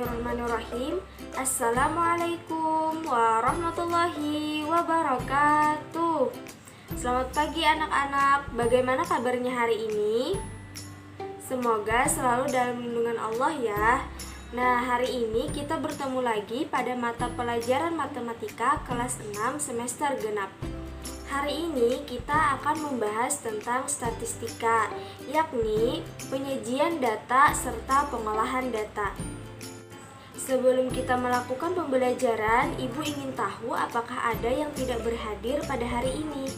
Bismillahirrahmanirrahim. Assalamualaikum warahmatullahi wabarakatuh. Selamat pagi anak-anak. Bagaimana kabarnya hari ini? Semoga selalu dalam lindungan Allah ya. Nah, hari ini kita bertemu lagi pada mata pelajaran matematika kelas 6 semester genap. Hari ini kita akan membahas tentang statistika, yakni penyajian data serta pengolahan data. Sebelum kita melakukan pembelajaran, Ibu ingin tahu apakah ada yang tidak berhadir pada hari ini?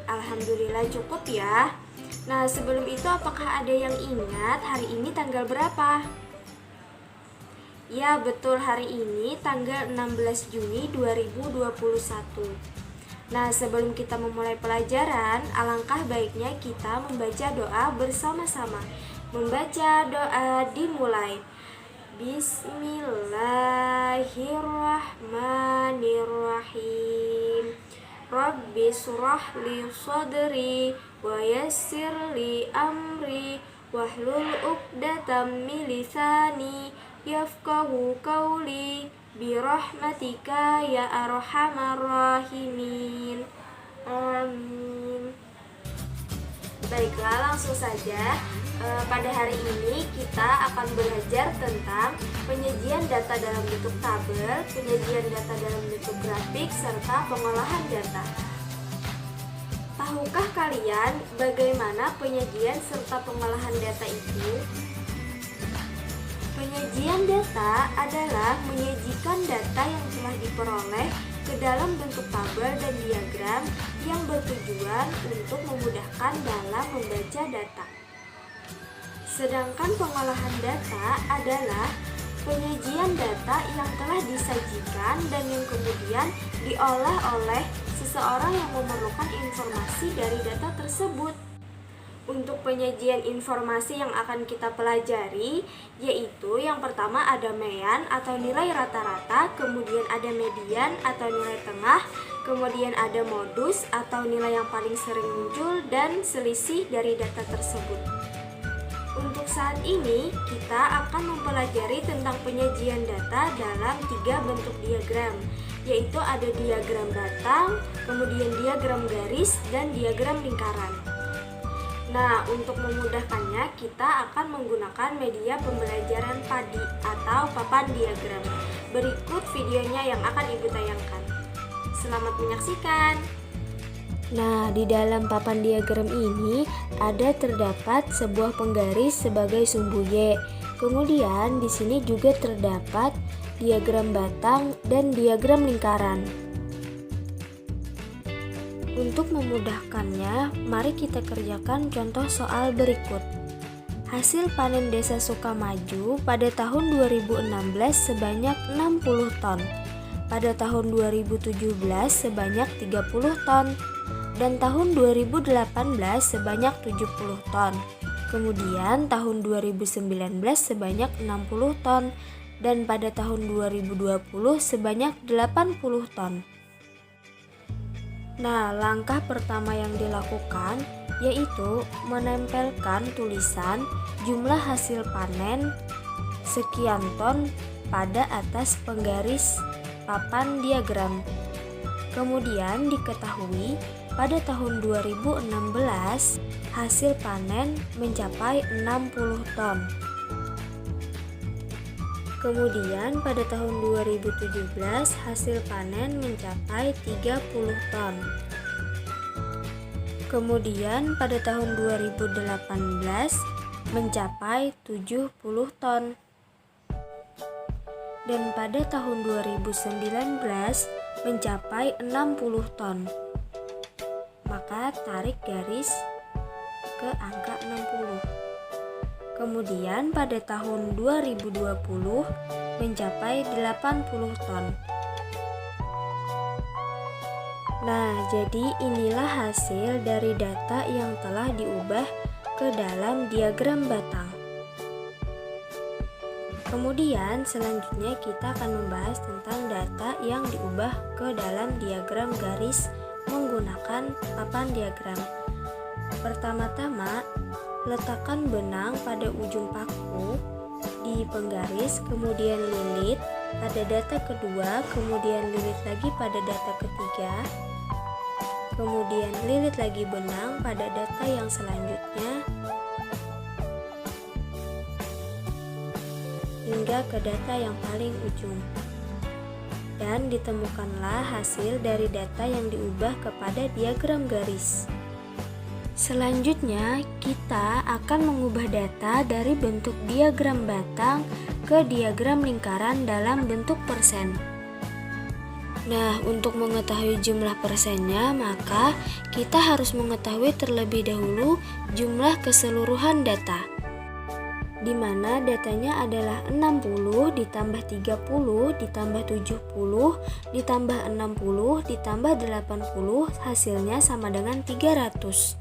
Alhamdulillah cukup ya. Nah, sebelum itu apakah ada yang ingat hari ini tanggal berapa? Ya, betul, hari ini tanggal 16 Juni 2021. Nah, sebelum kita memulai pelajaran, alangkah baiknya kita membaca doa bersama-sama. Membaca doa dimulai. Bismillahirrahmanirrahim. Rabbi shrah li sadri wa yassir li amri wahlul 'uqdatam min lisani yafqahu qawli birahmatika ya arhamar rahimin. Amin. Baiklah, langsung saja. Pada hari ini kita akan belajar tentang penyajian data dalam bentuk tabel, penyajian data dalam bentuk grafik, serta pengolahan data. Tahukah kalian bagaimana penyajian serta pengolahan data itu? Penyajian data adalah menyajikan data yang telah diperoleh ke dalam bentuk tabel dan diagram yang bertujuan untuk memudahkan dalam membaca data. Sedangkan pengolahan data adalah penyajian data yang telah disajikan dan yang kemudian diolah oleh seseorang yang memerlukan informasi dari data tersebut. Untuk penyajian informasi yang akan kita pelajari, yaitu yang pertama ada mean atau nilai rata-rata, kemudian ada median atau nilai tengah, kemudian ada modus atau nilai yang paling sering muncul, dan selisih dari data tersebut. Untuk saat ini, kita akan mempelajari tentang penyajian data dalam 3 bentuk diagram, yaitu ada diagram batang, kemudian diagram garis, dan diagram lingkaran. Nah, untuk memudahkannya, kita akan menggunakan media pembelajaran PADI atau papan diagram. Berikut videonya yang akan Ibu tayangkan. Selamat menyaksikan. Nah, di dalam papan diagram ini terdapat sebuah penggaris sebagai sumbu Y. Kemudian di sini juga terdapat diagram batang dan diagram lingkaran. Untuk memudahkannya, mari kita kerjakan contoh soal berikut. Hasil panen Desa Sukamaju pada tahun 2016 sebanyak 60 ton, pada tahun 2017 sebanyak 30 ton, dan tahun 2018 sebanyak 70 ton. Kemudian tahun 2019 sebanyak 60 ton, dan pada tahun 2020 sebanyak 80 ton. Nah, langkah pertama yang dilakukan yaitu menempelkan tulisan jumlah hasil panen sekian ton pada atas penggaris papan diagram. Kemudian diketahui pada tahun 2016 hasil panen mencapai 60 ton. Kemudian pada tahun 2017 hasil panen mencapai 30 ton. Kemudian pada tahun 2018 mencapai 70 ton. Dan pada tahun 2019 mencapai 60 ton. Maka tarik garis ke angka 60. Kemudian pada tahun 2020 mencapai 80 ton. Nah, jadi inilah hasil dari data yang telah diubah ke dalam diagram batang. Kemudian selanjutnya kita akan membahas tentang data yang diubah ke dalam diagram garis menggunakan papan diagram. Pertama-tama, letakkan benang pada ujung paku di penggaris, kemudian lilit pada data kedua, kemudian lilit lagi pada data ketiga, kemudian lilit lagi benang pada data yang selanjutnya, hingga ke data yang paling ujung. Dan ditemukanlah hasil dari data yang diubah kepada diagram garis. Selanjutnya, kita akan mengubah data dari bentuk diagram batang ke diagram lingkaran dalam bentuk persen. Nah, untuk mengetahui jumlah persennya, maka kita harus mengetahui terlebih dahulu jumlah keseluruhan data, di mana datanya adalah 60 ditambah 30 ditambah 70 ditambah 60 ditambah 80, hasilnya sama dengan 300.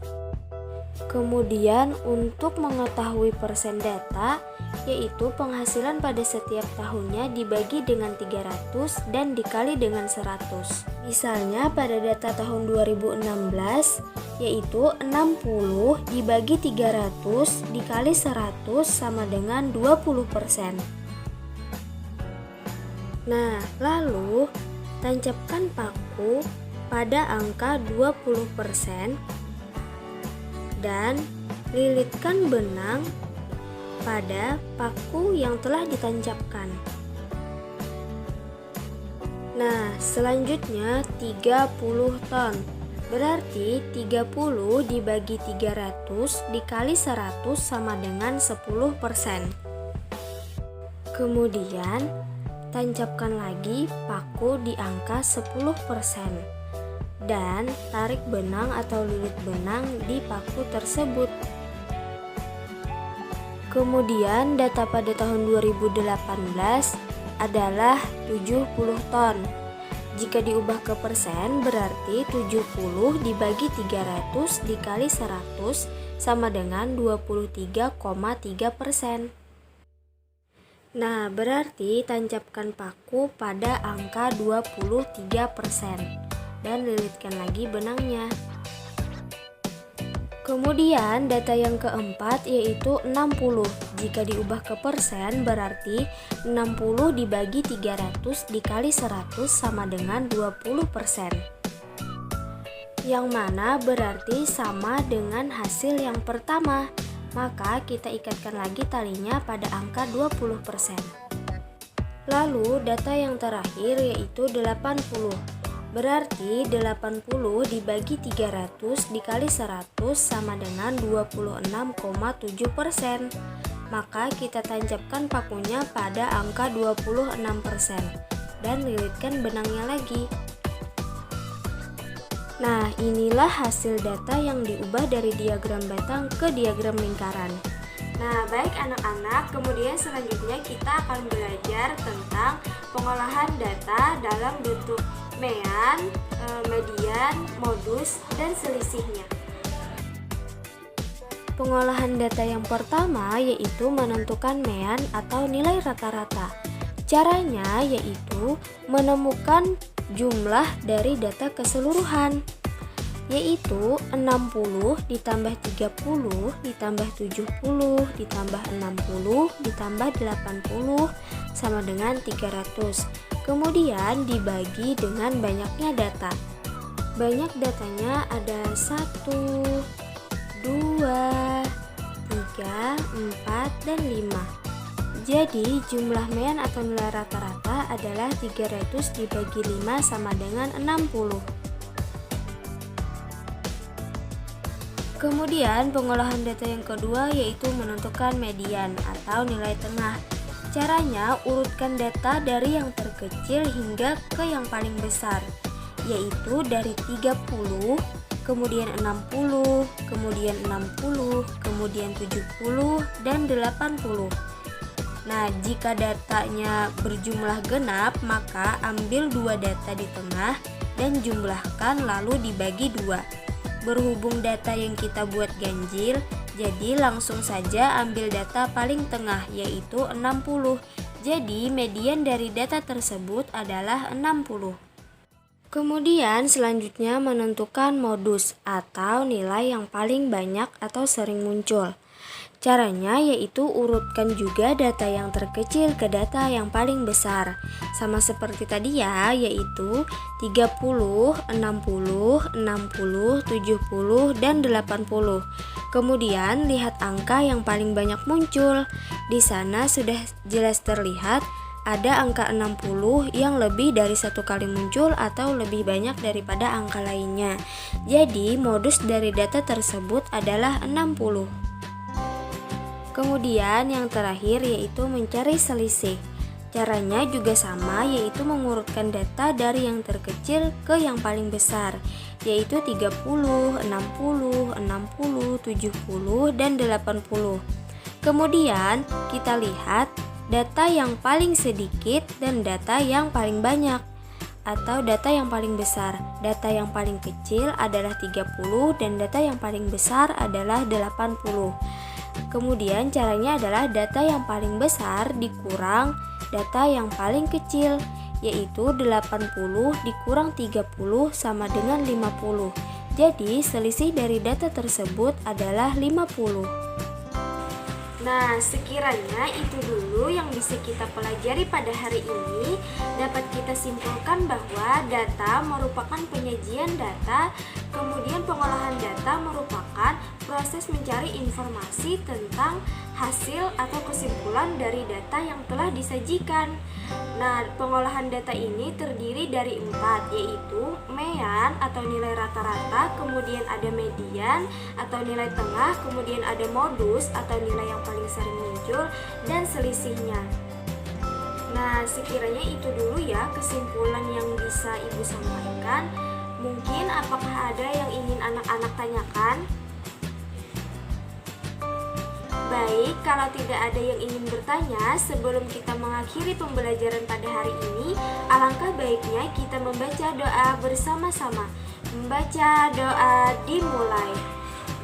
Kemudian untuk mengetahui persen data, yaitu penghasilan pada setiap tahunnya dibagi dengan 300 dan dikali dengan 100. Misalnya pada data tahun 2016, yaitu 60 dibagi 300 dikali 100 sama dengan 20%. Nah, lalu tancapkan paku pada angka 20% dan lilitkan benang pada paku yang telah ditancapkan. Nah, selanjutnya 30 ton. Berarti 30 dibagi 300 dikali 100 sama dengan 10%. Kemudian, tancapkan lagi paku di angka 10%. Dan tarik benang atau lilit benang di paku tersebut. Kemudian data pada tahun 2018 adalah 70 ton. Jika diubah ke persen, berarti 70 dibagi 300 dikali 100 sama dengan 23,3%. Nah, berarti tancapkan paku pada angka 23%. Dan lilitkan lagi benangnya. Kemudian data yang keempat yaitu 60. Jika diubah ke persen berarti 60 dibagi 300 dikali 100 sama dengan 20%. Yang mana berarti sama dengan hasil yang pertama. Maka kita ikatkan lagi talinya pada angka 20%. Lalu data yang terakhir yaitu 80. Berarti 80 dibagi 300 dikali 100 sama dengan 26,7%. Maka kita tancapkan pakunya pada angka 26% dan lilitkan benangnya lagi. Nah, inilah hasil data yang diubah dari diagram batang ke diagram lingkaran. Nah, baik anak-anak, kemudian selanjutnya kita akan belajar tentang pengolahan data dalam bentuk mean, median, modus, dan selisihnya. Pengolahan data yang pertama yaitu menentukan mean atau nilai rata-rata. Caranya yaitu menemukan jumlah dari data keseluruhan, yaitu 60 ditambah 30 ditambah 70 ditambah 60 ditambah 80 sama dengan 300. Kemudian dibagi dengan banyaknya data. Banyak datanya ada 1, 2, 3, 4, dan 5. Jadi jumlah mean atau nilai rata-rata adalah 300 dibagi 5 sama dengan 60. Kemudian pengolahan data yang kedua yaitu menentukan median atau nilai tengah. Caranya urutkan data dari yang terkecil hingga ke yang paling besar, yaitu dari 30, kemudian 60, kemudian 60, kemudian 70, dan 80. Nah, jika datanya berjumlah genap, maka ambil 2 data di tengah dan jumlahkan lalu dibagi 2. Berhubung data yang kita buat ganjil, jadi langsung saja ambil data paling tengah yaitu 60. Jadi median dari data tersebut adalah 60. Kemudian selanjutnya menentukan modus atau nilai yang paling banyak atau sering muncul. Caranya yaitu urutkan juga data yang terkecil ke data yang paling besar. Sama seperti tadi ya, yaitu 30, 60, 60, 70, dan 80. Kemudian lihat angka yang paling banyak muncul. Di sana sudah jelas terlihat ada angka 60 yang lebih dari satu kali muncul atau lebih banyak daripada angka lainnya. Jadi modus dari data tersebut adalah 60. Kemudian yang terakhir yaitu mencari selisih. Caranya juga sama, yaitu mengurutkan data dari yang terkecil ke yang paling besar, yaitu 30, 60, 60, 70, dan 80. Kemudian kita lihat data yang paling sedikit dan data yang paling banyak, atau data yang paling besar. Data yang paling kecil adalah 30 dan data yang paling besar adalah 80. Kemudian caranya adalah data yang paling besar dikurang data yang paling kecil, yaitu 80 dikurang 30 sama dengan 50. Jadi selisih dari data tersebut adalah 50. Nah, sekiranya itu dulu yang bisa kita pelajari pada hari ini. Dapat kita simpulkan bahwa data merupakan penyajian data, kemudian pengolahan data merupakan proses mencari informasi tentang hasil atau kesimpulan dari data yang telah disajikan. Nah, pengolahan data ini terdiri dari 4, yaitu mean atau nilai rata-rata, kemudian ada median atau nilai tengah, kemudian ada modus atau nilai yang paling sering muncul, dan selisihnya. Nah, sekiranya itu dulu ya kesimpulan yang bisa Ibu sampaikan. Mungkin apakah ada yang ingin anak-anak tanyakan? Baik, kalau tidak ada yang ingin bertanya, sebelum kita mengakhiri pembelajaran pada hari ini, alangkah baiknya kita membaca doa bersama-sama. Membaca doa dimulai.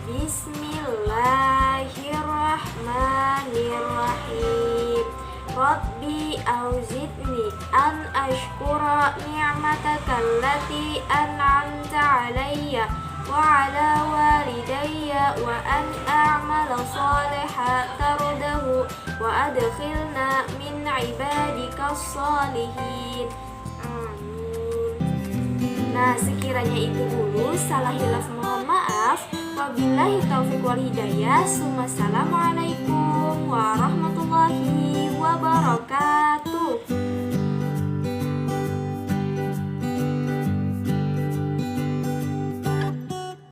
Bismillahirrahmanirrahim. Rabbi auzidni an ashkura ni'mataka allati an'amta alayya wa ala walidayya wa an a'mala salihan tardahu wa adkhilna min ibadika salihin. Amin. Nah, sekiranya itu dulu, salah hilaf mohon maaf. Wabillahi taufiq wal hidayah. Assalamualaikum warahmatullahi wabarakatuh.